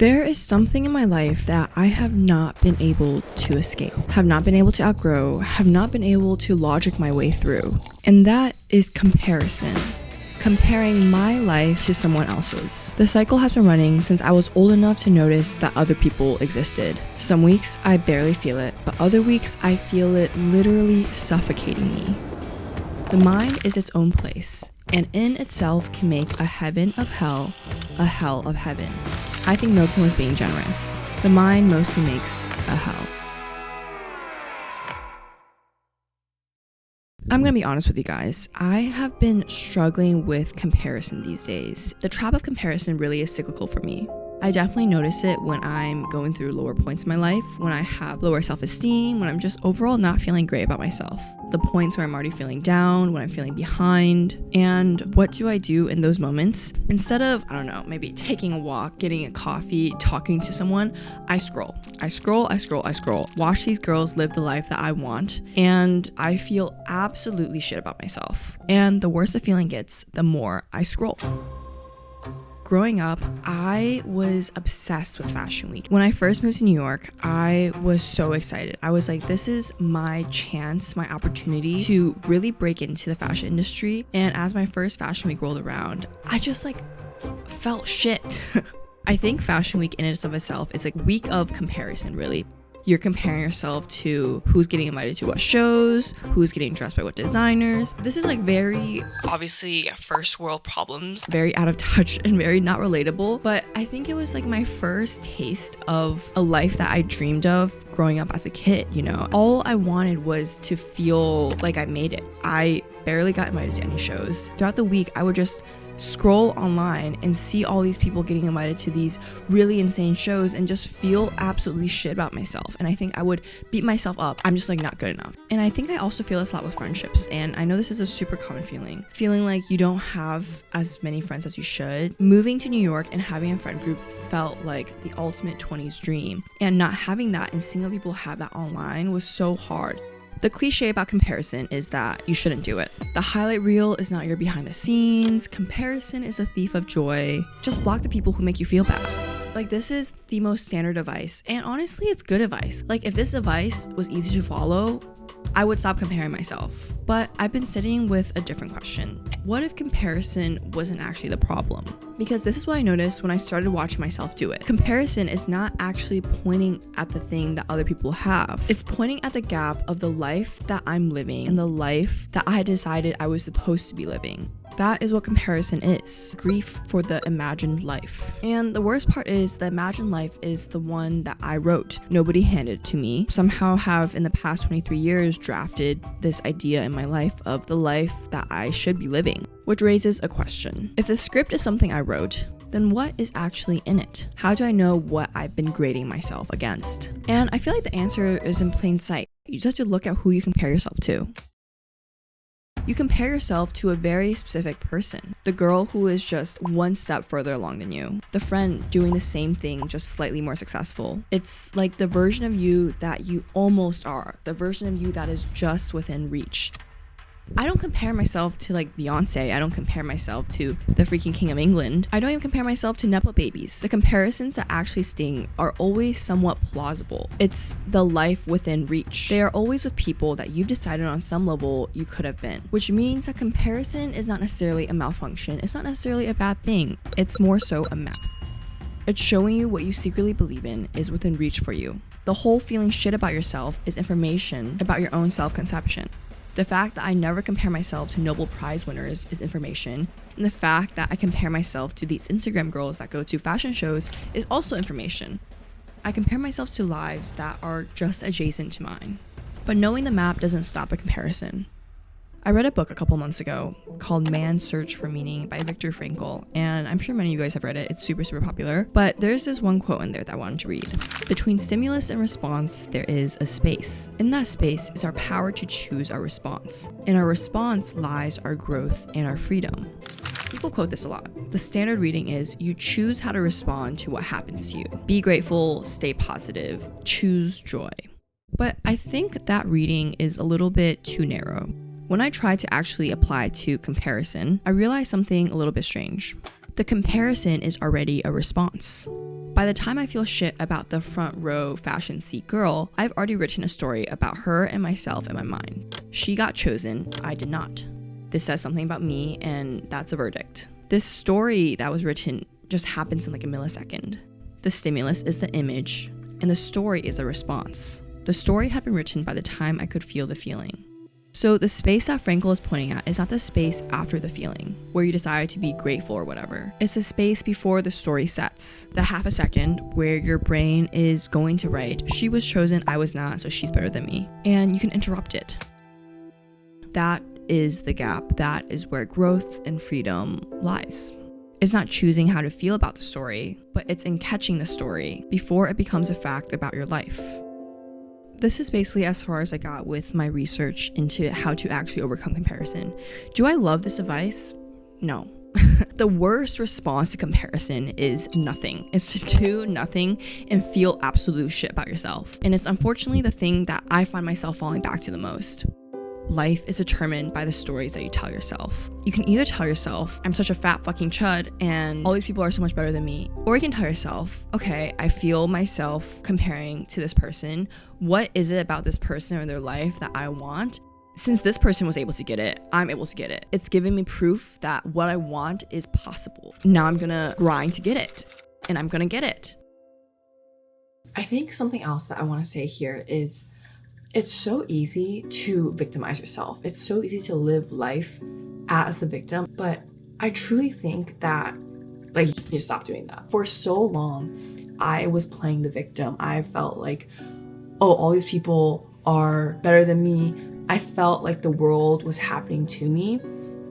There is something in my life that I have not been able to escape, have not been able to outgrow, have not been able to logic my way through, and that is comparison. Comparing my life to someone else's. The cycle has been running since I was old enough to notice that other people existed. Some weeks I barely feel it, but other weeks I feel it literally suffocating me. The mind is its own place, and in itself can make a heaven of hell, a hell of heaven. I think Milton was being generous. The mind mostly makes a hell. I'm gonna be honest with you guys. I have been struggling with comparison these days. The trap of comparison really is cyclical for me. I definitely notice it when I'm going through lower points in my life, when I have lower self-esteem, when I'm just overall not feeling great about myself. The points where I'm already feeling down, when I'm feeling behind. And what do I do in those moments? Instead of, I don't know, maybe taking a walk, getting a coffee, talking to someone, I scroll. Watch these girls live the life that I want, and I feel absolutely shit about myself. And the worse the feeling gets, the more I scroll. Growing up, I was obsessed with Fashion Week. When I first moved to New York, I was so excited. I was like, this is my chance, my opportunity to really break into the fashion industry. And as my first Fashion Week rolled around, I just felt shit. I think Fashion Week in and of itself is a week of comparison, really. You're comparing yourself to who's getting invited to what shows, who's getting dressed by what designers. This is very, obviously, first world problems, very out of touch and very not relatable. But I think it was my first taste of a life that I dreamed of growing up as a kid, All I wanted was to feel like I made it. I barely got invited to any shows. Throughout the week, I would just scroll online and see all these people getting invited to these really insane shows and just feel absolutely shit about myself. And I think I would beat myself up. I'm just not good enough. And I think I also feel this a lot with friendships. And I know this is a super common feeling like you don't have as many friends as you should. Moving to New York and having a friend group felt like the ultimate 20s dream. And not having that and seeing other people have that online was so hard. The cliche about comparison is that you shouldn't do it. The highlight reel is not your behind the scenes. Comparison is a thief of joy. Just block the people who make you feel bad. This is the most standard advice, and honestly, it's good advice. If this advice was easy to follow, I would stop comparing myself. But I've been sitting with a different question. What if comparison wasn't actually the problem? Because this is what I noticed when I started watching myself do it. Comparison is not actually pointing at the thing that other people have. It's pointing at the gap of the life that I'm living and the life that I had decided I was supposed to be living. That is what comparison is. Grief for the imagined life. And the worst part is the imagined life is the one that I wrote. Nobody handed it to me. Somehow have in the past 23 years drafted this idea in my life of the life that I should be living. Which raises a question. If the script is something I wrote, then what is actually in it? How do I know what I've been grading myself against? And I feel like the answer is in plain sight. You just have to look at who you compare yourself to. You compare yourself to a very specific person. The girl who is just one step further along than you. The friend doing the same thing, just slightly more successful. It's like the version of you that you almost are. The version of you that is just within reach. I don't compare myself to Beyonce. I don't compare myself to the freaking King of England. I don't even compare myself to Nepo babies. The comparisons that actually sting are always somewhat plausible. It's the life within reach. They are always with people that you've decided on some level you could have been. Which means that comparison is not necessarily a malfunction. It's not necessarily a bad thing. It's more so a map. It's showing you what you secretly believe in is within reach for you. The whole feeling shit about yourself is information about your own self-conception. The fact that I never compare myself to Nobel Prize winners is information, and the fact that I compare myself to these Instagram girls that go to fashion shows is also information. I compare myself to lives that are just adjacent to mine. But knowing the map doesn't stop a comparison. I read a book a couple months ago called Man's Search for Meaning by Viktor Frankl, and I'm sure many of you guys have read it. It's super, super popular. But there's this one quote in there that I wanted to read. Between stimulus and response, there is a space. In that space is our power to choose our response. In our response lies our growth and our freedom. People quote this a lot. The standard reading is, you choose how to respond to what happens to you. Be grateful, stay positive, choose joy. But I think that reading is a little bit too narrow. When I tried to actually apply to comparison, I realized something a little bit strange. The comparison is already a response. By the time I feel shit about the front row fashion seat girl, I've already written a story about her and myself in my mind. She got chosen, I did not. This says something about me, and that's a verdict. This story that was written just happens in like a millisecond. The stimulus is the image, and the story is a response. The story had been written by the time I could feel the feeling. So the space that Frankl is pointing at is not the space after the feeling, where you decide to be grateful or whatever. It's the space before the story sets, the half a second where your brain is going to write, she was chosen, I was not, so she's better than me. And you can interrupt it. That is the gap. That is where growth and freedom lies. It's not choosing how to feel about the story, but it's in catching the story before it becomes a fact about your life. This is basically as far as I got with my research into how to actually overcome comparison. Do I love this advice? No. The worst response to comparison is nothing. It's to do nothing and feel absolute shit about yourself. And it's unfortunately the thing that I find myself falling back to the most. Life is determined by the stories that you tell yourself. You can either tell yourself, I'm such a fat fucking chud and all these people are so much better than me. Or you can tell yourself, okay, I feel myself comparing to this person. What is it about this person or their life that I want? Since this person was able to get it, I'm able to get it. It's giving me proof that what I want is possible. Now I'm gonna grind to get it, and I'm gonna get it. I think something else that I want to say here is it's so easy to victimize yourself. It's so easy to live life as a victim. But I truly think that like you just need to stop doing that. For so long, I was playing the victim. I felt like, oh, all these people are better than me. I felt like the world was happening to me.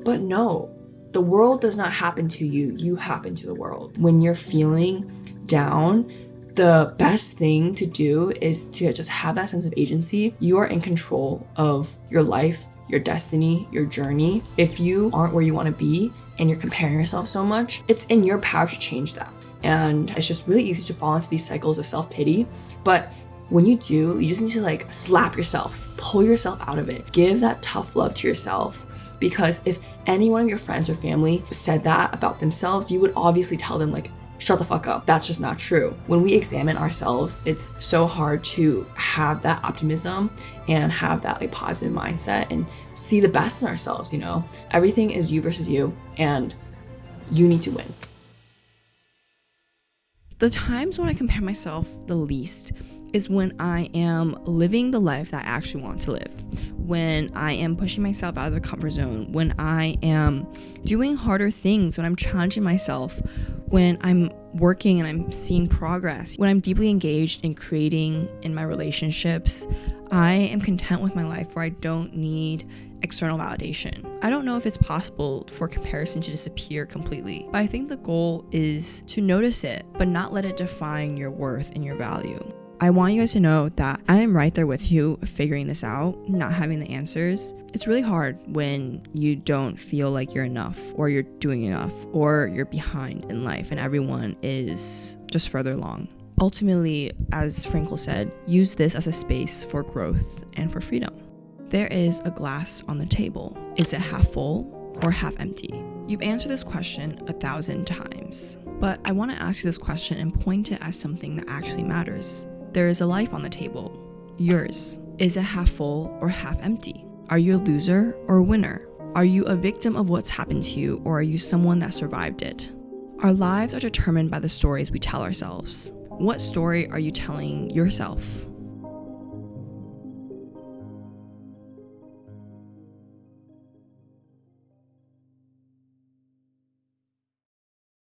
But no, the world does not happen to you. You happen to the world. When you're feeling down, the best thing to do is to just have that sense of agency. You are in control of your life, your destiny, your journey. If you aren't where you want to be and you're comparing yourself so much, it's in your power to change that. And it's just really easy to fall into these cycles of self-pity. But when you do, you just need to like slap yourself, pull yourself out of it, give that tough love to yourself. Because if any one of your friends or family said that about themselves, you would obviously tell them like, shut the fuck up. That's just not true. When we examine ourselves, it's so hard to have that optimism and have that like positive mindset and see the best in ourselves, you know? Everything is you versus you, and you need to win. The times when I compare myself the least is when I am living the life that I actually want to live, when I am pushing myself out of the comfort zone, when I am doing harder things, when I'm challenging myself, when I'm working and I'm seeing progress, when I'm deeply engaged in creating in my relationships. I am content with my life where I don't need external validation. I don't know if it's possible for comparison to disappear completely, but I think the goal is to notice it, but not let it define your worth and your value. I want you guys to know that I am right there with you figuring this out, not having the answers. It's really hard when you don't feel like you're enough or you're doing enough or you're behind in life and everyone is just further along. Ultimately, as Frankl said, use this as a space for growth and for freedom. There is a glass on the table. Is it half full or half empty? You've answered this question 1,000 times, but I want to ask you this question and point it as something that actually matters. There is a life on the table, yours. Is it half full or half empty? Are you a loser or a winner? Are you a victim of what's happened to you, or are you someone that survived it? Our lives are determined by the stories we tell ourselves. What story are you telling yourself?